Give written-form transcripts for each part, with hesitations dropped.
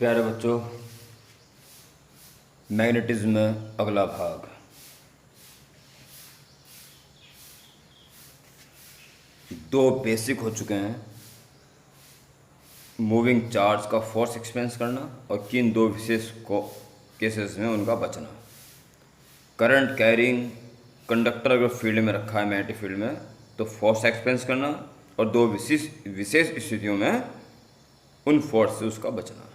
प्यारे बच्चों, मैग्नेटिज्म में अगला भाग। दो बेसिक हो चुके हैं, मूविंग चार्ज का फोर्स एक्सपेंस करना और किन दो विशेष केसेस में उनका बचना। करंट कैरिंग कंडक्टर अगर फील्ड में रखा है, मैग्नेटिक फील्ड में, तो फोर्स एक्सपेंस करना और दो विशेष स्थितियों में उन फोर्स से उसका बचना।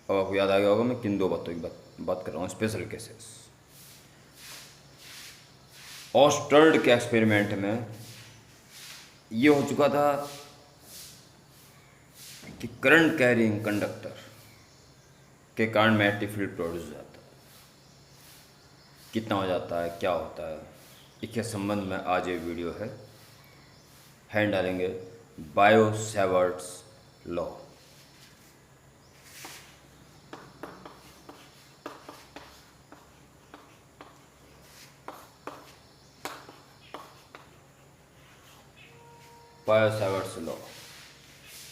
अब आपको याद आ गया होगा मैं किन दो बातों की बात कर रहा हूँ, स्पेशल केसेस। ऑस्टर्ड के एक्सपेरिमेंट में ये हो चुका था कि करंट कैरिंग कंडक्टर के कारण मैग्नेटिक फील्ड प्रोड्यूस हो जाता है। कितना हो जाता है, क्या होता है, इसके संबंध में आज ये वीडियो है। हैंड डालेंगे बायो-सैवर्ट्स लॉ। बायो-सैवर्ट्स लॉ।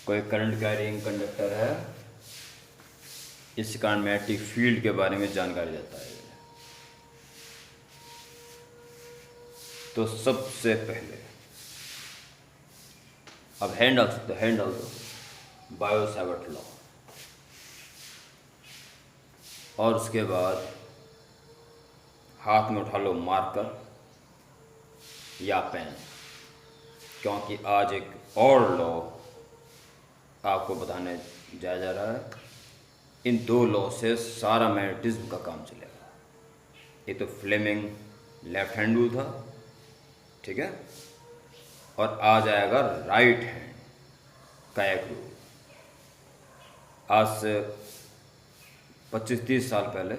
कोई करंट कैरिंग कंडक्टर है, इस कारण मैग्नेटिक फील्ड के बारे में जानकारी देता है। तो सबसे पहले अब हैंड डाल सकते हो, हैंड डाल दो बायो-सैवर्ट लॉ। और उसके बाद हाथ में उठा लो मार्कर या पेन, क्योंकि आज एक और लॉ आपको बताने जाया जा रहा है। इन दो लॉ से सारा मैग्नेटिज्म का काम चलेगा। ये तो फ्लेमिंग लेफ्ट हैंड रूल था, ठीक है, और आ जाएगा राइट हैंड का एक रूल। आज से 25-30 साल पहले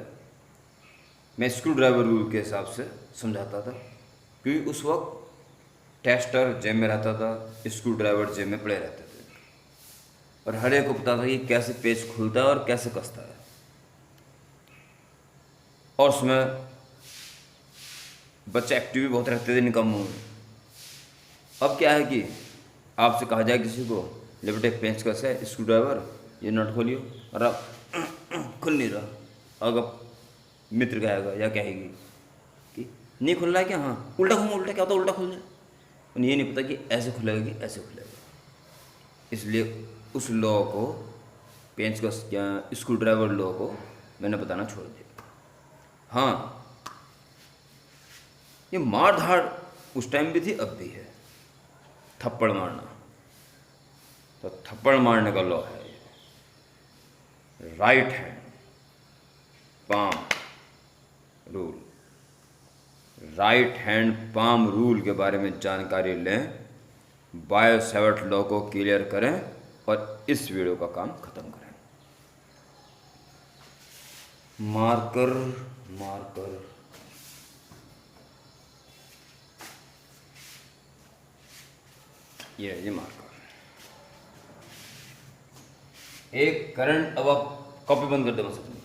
मैं स्क्रू ड्राइवर रूल के हिसाब से समझाता था, क्योंकि उस वक्त टेस्टर जेब में रहता था, स्क्रू ड्राइवर जेब में पड़े रहते थे, और हर एक को पता था कि कैसे पेच खुलता है और कैसे कसता है। और उसमें बच्चे एक्टिव भी बहुत रहते थे निकम्मों में। अब क्या है कि आपसे कहा जाए किसी को, ले बेटे पेंचकस है, स्क्रू ड्राइवर, ये नट खोलियो, और आप खुल नहीं रहा। अगर मित्र कहेगा या कहेगी कि नहीं खुल रहा है क्या, हाँ उल्टा घूम, उल्टा क्या होता है, उल्टा खुल जाए। उन्हें ये नहीं पता कि ऐसे खुलेगा कि ऐसे खुलेगा। इसलिए उस लॉ को, पेंचकस या स्क्रू ड्राइवर लॉ को मैंने बताना छोड़ दिया। हाँ, ये मार धाड़ उस टाइम भी थी, अब भी है। थप्पड़ मारना, तो थप्पड़ मारने का लॉ है ये, right hand palm rule. Right hand palm rule के बारे में जानकारी लें, बायो-सैवर्ट लॉ को क्लियर करें और इस वीडियो का काम खत्म करें। मार्कर मार्कर ये मार्कर। एक करंट, अब आप कॉपी बंद कर दें, बस अपनी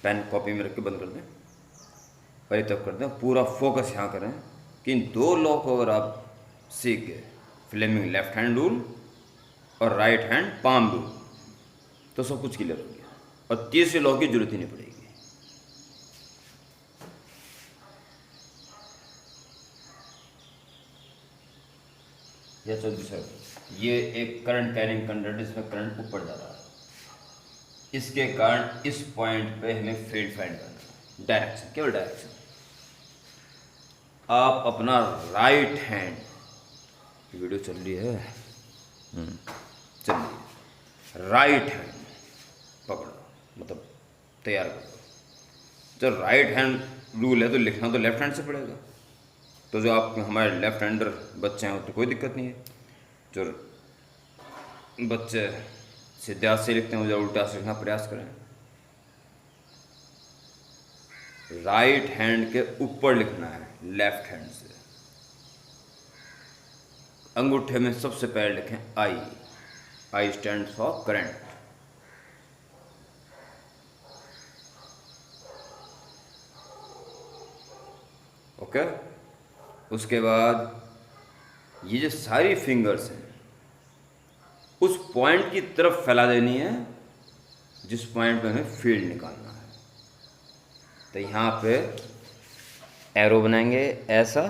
पेन कॉपी में रख के बंद कर दें, और ये तब कर दें, पूरा फोकस यहाँ करें कि इन दो लॉ को अगर आप सीख गए, फ्लेमिंग लेफ्ट हैंड रूल और राइट हैंड पाम रूल, तो सब कुछ क्लियर हो गया और तीसरे लॉ की जरूरत ही नहीं पड़ेगी। यह चल दूसरा, ये एक करंट कैरिंग कंडक्टर, इसमें करंट ऊपर जा रहा है, इसके कारण इस पॉइंट पे हमें फील्ड फाइंड करना है। डायरेक्शन, केवल डायरेक्शन। आप अपना राइट हैंड, वीडियो चल रही है, चल रही है, राइट हैंड पकड़ो, मतलब तैयार करो। जब राइट हैंड रूल है तो लिखना तो लेफ्ट हैंड से पड़ेगा। तो जो आप हमारे लेफ्ट हैंडर बच्चे हैं तो कोई दिक्कत नहीं है। जो बच्चे सीधे हाथ से लिखते हैं वो उल्टा से लिखना प्रयास करें। राइट हैंड के ऊपर लिखना है लेफ्ट हैंड से। अंगूठे में सबसे पहले लिखें I. I stand for current. Okay, उसके बाद ये जो सारी फिंगर्स हैं उस पॉइंट की तरफ फैला देनी है जिस पॉइंट पे हमें फील्ड निकालना है। तो यहाँ पे एरो बनाएंगे ऐसा,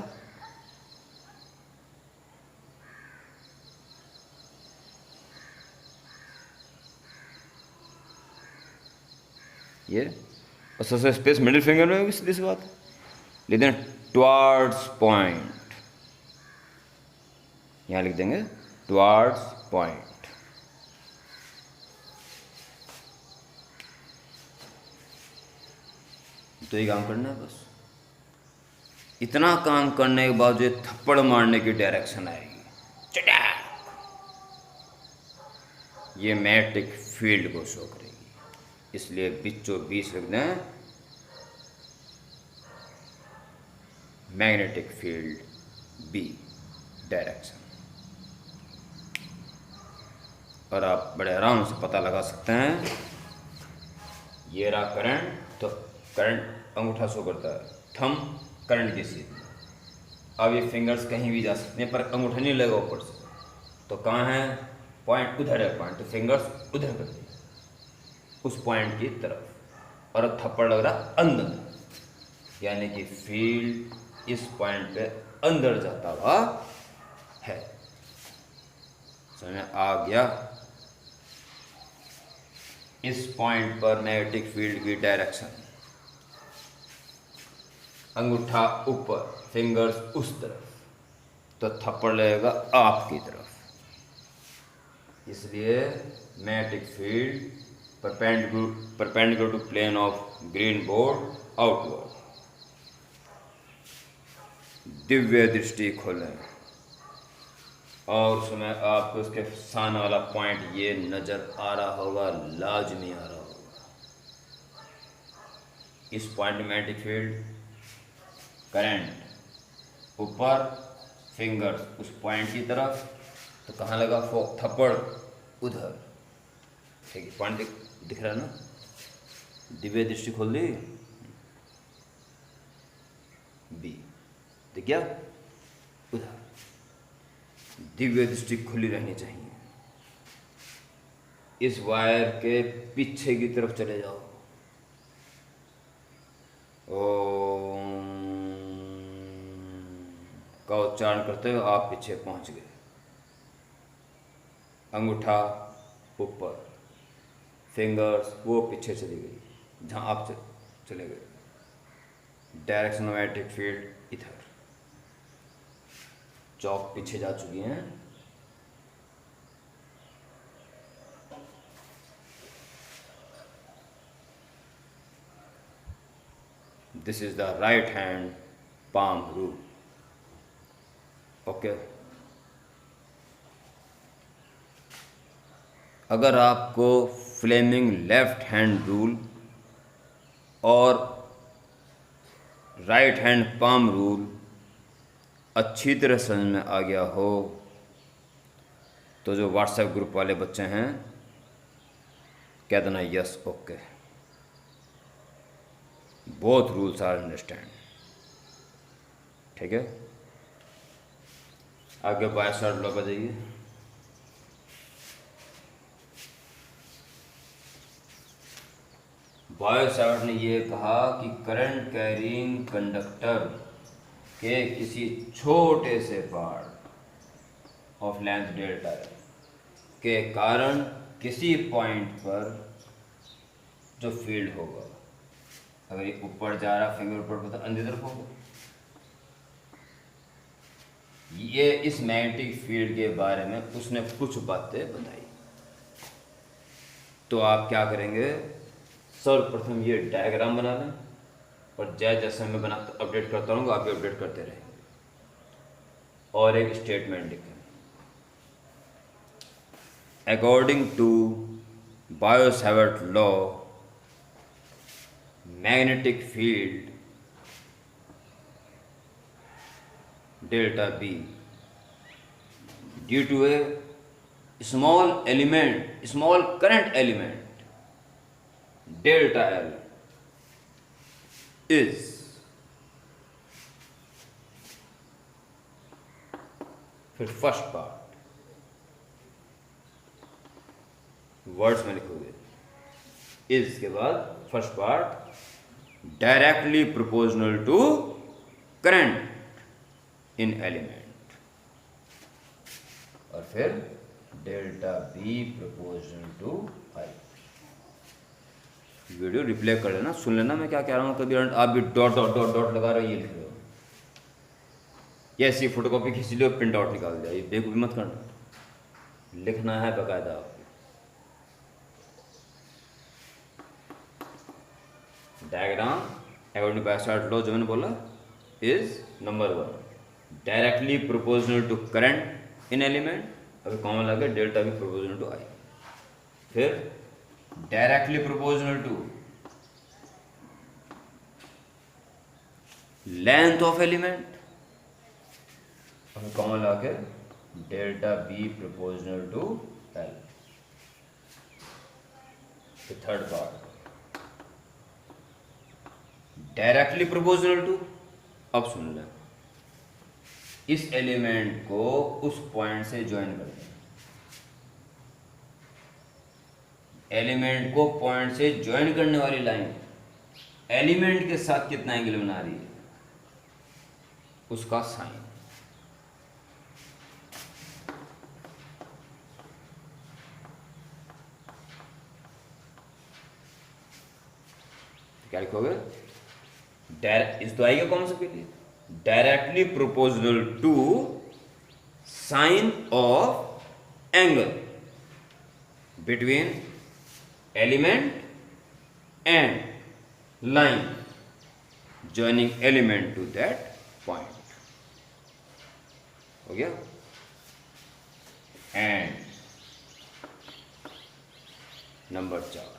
ये, और सबसे स्पेस मिडिल फिंगर में होगी, सीधी सी बात। लिख दें टुवार्ड्स पॉइंट, यहाँ लिख देंगे टुवार्ड्स पॉइंट। तो ये काम करना है बस। इतना काम करने के बाद जो थप्पड़ मारने की डायरेक्शन आएगी, चटाक, ये मैग्नेटिक फील्ड को शो करेगी। इसलिए बीचों बीच लिख दें मैग्नेटिक फील्ड बी डायरेक्शन। और आप बड़े आराम से पता लगा सकते हैं। ये रहा करंट, तो करंट अंगूठा शो करता है, थंब करंट की सीध। अब ये फिंगर्स कहीं भी जा सकते हैं पर अंगूठा नहीं लगा ऊपर से, तो कहाँ है पॉइंट, उधर है पॉइंट, तो फिंगर्स उधर कर दिए उस पॉइंट की तरफ, और अब थप्पड़ लग रहा अंदर, यानी कि फील्ड इस पॉइंट पे अंदर जाता हुआ है। समझ आ गया? इस पॉइंट पर मैग्नेटिक फील्ड की डायरेक्शन, अंगूठा ऊपर, फिंगर्स उस तरफ, तो थप्पड़ लगेगा आपकी तरफ। इसलिए magnetic field perpendicular to plane of green board outward. दिव्य दृष्टि खोलें और उसमें आपको उसके सामने वाला पॉइंट ये नज़र आ रहा होगा, लाजमी आ रहा होगा। इस पॉइंट में मैग्नेटिक फील्ड, करंट ऊपर, फिंगर्स उस पॉइंट की तरफ, तो कहाँ लगा थप्पड़ उधर। ठीक है, पॉइंट दिख रहा है ना? दिव्य दृष्टि खोल दी, बी दिख गया उधर। दिव्य दृष्टि खुली रहनी चाहिए। इस वायर के पीछे की तरफ चले जाओ, ओम का उच्चारण करते हुए आप पीछे पहुंच गए। अंगूठा ऊपर, फिंगर्स वो पीछे चली गई जहां आप चले गए। डायरेक्शन मैग्नेटिक फील्ड इधर, चौक पीछे जा चुकी हैं। This is the right hand palm rule. Okay, अगर आपको फ्लेमिंग लेफ्ट हैंड रूल और राइट हैंड पाम रूल अच्छी तरह समझ में आ गया हो, तो जो व्हाट्सएप ग्रुप वाले बच्चे हैं कह देना yes, okay, both rules are understand. ठीक है, आगे बायसॉट लॉ पर जाइए। बायसॉट ने ये कहा कि करंट कैरिंग कंडक्टर के किसी छोटे से पार्ट ऑफ लेंथ डेल्टा के कारण किसी पॉइंट पर जो फील्ड होगा, अगर ये ऊपर जा रहा फिंगर ऊपर तो अंदर तरफ होगा। ये इस मैग्नेटिक फील्ड के बारे में उसने कुछ बातें बताई। तो आप क्या करेंगे, सर्वप्रथम ये डायग्राम बना लें, और जैसे मैं बनाता अपडेट करता रहूँगा आप भी अपडेट करते रहेंगे। और एक स्टेटमेंट लिखें, according to Biot Savart law, magnetic field delta B due to a small current element delta L is फिर फर्स्ट पार्ट वर्ड्स में लिखोगे, इज के बाद first part directly proportional to current in element, और फिर delta B proportional to I. Video replay कर लेना, सुन लेना मैं क्या कह रहा हूँ, कभी आप भी डॉट डॉट डॉट डॉट लगा रहे हो, ये लिख रहे हो, ये ऐसी फोटोकॉपी खींच लो, प्रिंट आउट निकाल दिया, ये बेवकूफ़ी मत करना, लिखना है बकायदा आपको। Diagram according to Biot Savart law जो मैंने बोला is number 1 directly proportional to current in element, अभी कॉमन लगे delta B proportional to I, फिर directly proportional to length of element, अभी कॉमन लगे delta B proportional to L. Third part directly proportional to, अब सुन लें, इस element को उस पॉइंट से ज्वाइन कर दें, एलिमेंट को पॉइंट से ज्वाइन करने वाली लाइन एलिमेंट के साथ कितना एंगल बना रही है, उसका साइन। क्या लिखोगे, इस तो आएगा कौन सा के लिए, directly proportional to sine of angle between element and line joining element to that point, हो गया। एंड नंबर 4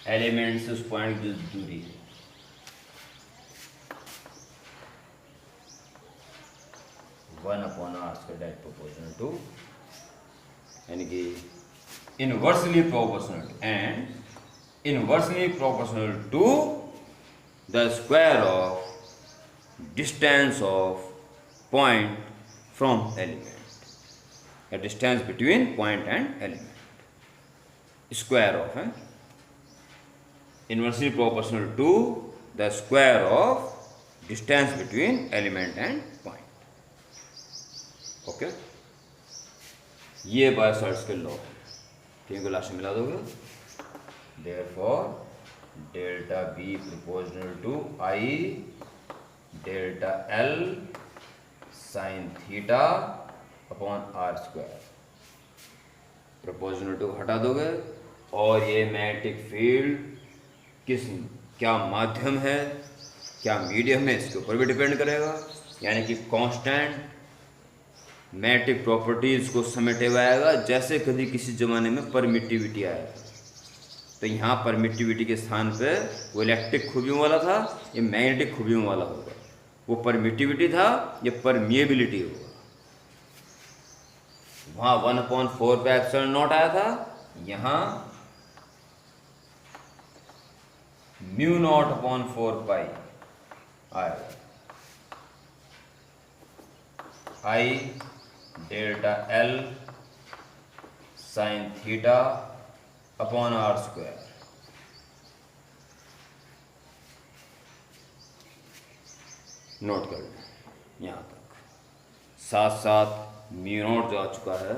एलिमेंट से उस पॉइंट की जो दूरी है, one upon are square direct proportional to, यानी कि inversely proportional and inversely proportional to the square of distance of point from element, a distance between point and element, square of inversely proportional to the square of distance between element and point, okay। ये बायसार्ट्स के law, तीन को last में मिला दोगे, therefore delta B proportional to I delta L sine theta upon are square, proportional to हटा दोगे और ये मैग्नेटिक फील्ड क्या माध्यम है, क्या मीडियम है, इसके ऊपर भी डिपेंड करेगा, यानी कि कांस्टेंट मैग्नेटिक प्रॉपर्टीज को समेटे हुआ आएगा, जैसे कभी किसी जमाने में परमिटिविटी आया था, तो यहाँ परमिटिविटी के स्थान पे वो इलेक्ट्रिक खूबियों वाला था, ये मैग्नेटिक खूबियों वाला होगा, वो परमिटिविटी था, ये परमिएबिलिटी होगा। वहाँ 1/4 पे एप्सिलॉन नॉट आया था, यहाँ म्यू नॉट अपॉन 4 पाई आएगा। I delta L sine theta upon are square, note कर लें यहाँ तक, साथ साथ म्यू नॉट जो आ चुका है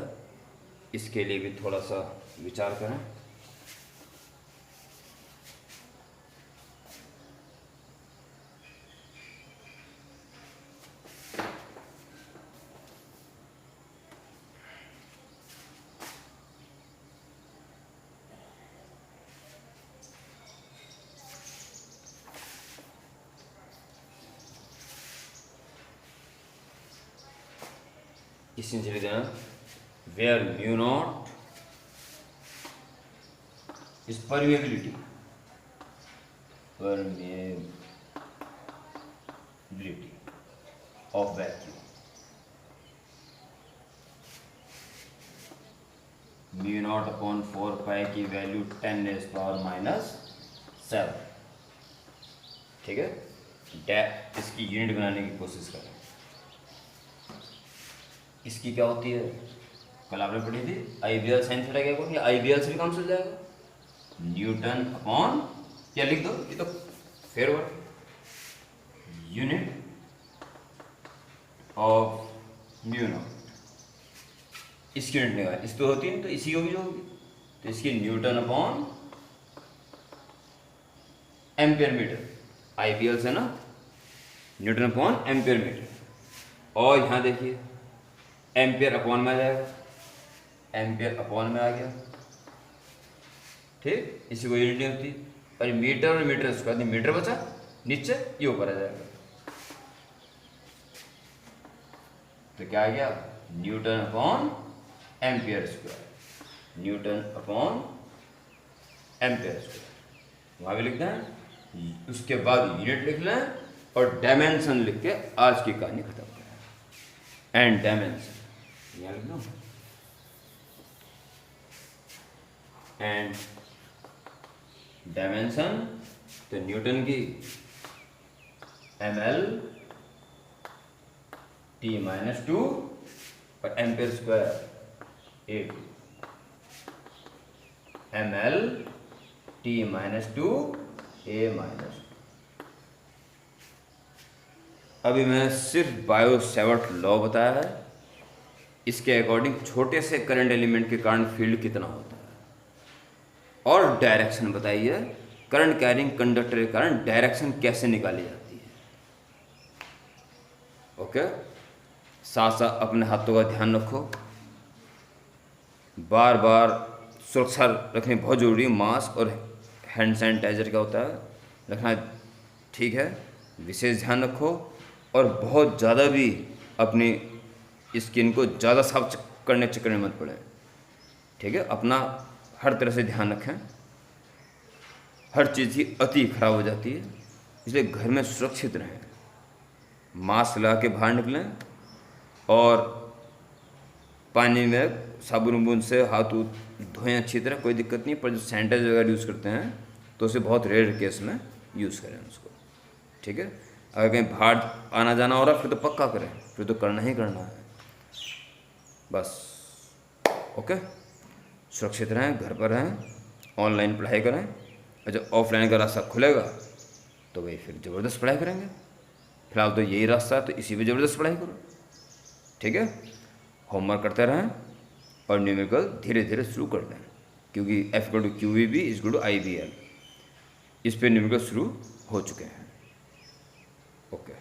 इसके लिए भी थोड़ा सा विचार करें। किसी ने चले देना where mu not is permeability, permeability of vacuum, mu not upon 4 pi की वैल्यू 10⁻⁻⁷, ठीक है। इसकी यूनिट बनाने की कोशिश करें। इसकी क्या होती है, कल आपने पढ़ी थी, आई बी एल साइन थीटा क्या होगी, आई बी एल से भी काम चल जाएगा, न्यूटन अपॉन, या लिख दो, ये तो fair word, unit of mu naught. इसकी यूनिट निकाल, इस तो होती नहीं तो इसी को भी होगी, तो इसकी newton upon ampere metre, IPL से ना, न्यूटन अपॉन एम्पियर मीटर। और यहाँ देखिए एम्पियर अपॉन में आ जाएगा, एम्पियर अपॉन में आ गया, ठीक, इसी को यूनिट नहीं होती। और मीटर और मीटर स्क्वायर, मीटर बचा नीचे, ये ऊपर आ जाएगा, तो क्या आ गया, Newton upon ampere square, Newton upon ampere square, वहाँ भी लिखना है। उसके बाद यूनिट लिख लें और डायमेंशन लिख के आज की कहानी खत्म करें। एंड डायमेंशन यहाँ लिख दो, एंड डायमेंशन, तो न्यूटन की ml T-2 और ampere square A2, ml T-2 A-2। अभी मैंने सिर्फ बायो सेवर्ट लॉ बताया है, इसके अकॉर्डिंग छोटे से करंट एलिमेंट के कारण फील्ड कितना होता है, और डायरेक्शन बताई है, करंट कैरिंग कंडक्टर के कारण डायरेक्शन कैसे निकाली जाती है। ओके, साथ साथ अपने हाथों का ध्यान रखो, बार बार सुरक्षा रखनी बहुत ज़रूरी है, मास्क और हैंड सैनिटाइजर का होता है रखना, ठीक है, विशेष ध्यान रखो। और बहुत ज़्यादा भी अपनी स्किन को ज़्यादा साफ करने चक्कर में मत पड़े, ठीक है, अपना हर तरह से ध्यान रखें, हर चीज़ की अति खराब हो जाती है, इसलिए घर में सुरक्षित रहें, मास्क लगा के बाहर निकलें, और पानी में साबुन उबुन से हाथ धोएं अच्छी तरह, कोई दिक्कत नहीं, पर जो सैनिटाइजर वगैरह यूज़ करते हैं तो उसे बहुत रेयर केस में यूज़ करें उसको, ठीक है। अगर कहीं बाहर आना जाना हो रहा है फिर तो पक्का करें, फिर तो करना ही करना है बस। ओके, सुरक्षित रहें, घर पर रहें, ऑनलाइन पढ़ाई करें, और जब ऑफलाइन का रास्ता खुलेगा तो भाई फिर ज़बरदस्त पढ़ाई करेंगे। फिलहाल तो यही रास्ता है, तो इसी पे ज़बरदस्त पढ़ाई करो, ठीक है। होमवर्क करते रहें और न्यूमेरिकल धीरे धीरे शुरू कर दें, क्योंकि F=QVB=IBL, इस पे न्यूमेरिकल शुरू हो चुके हैं। ओके।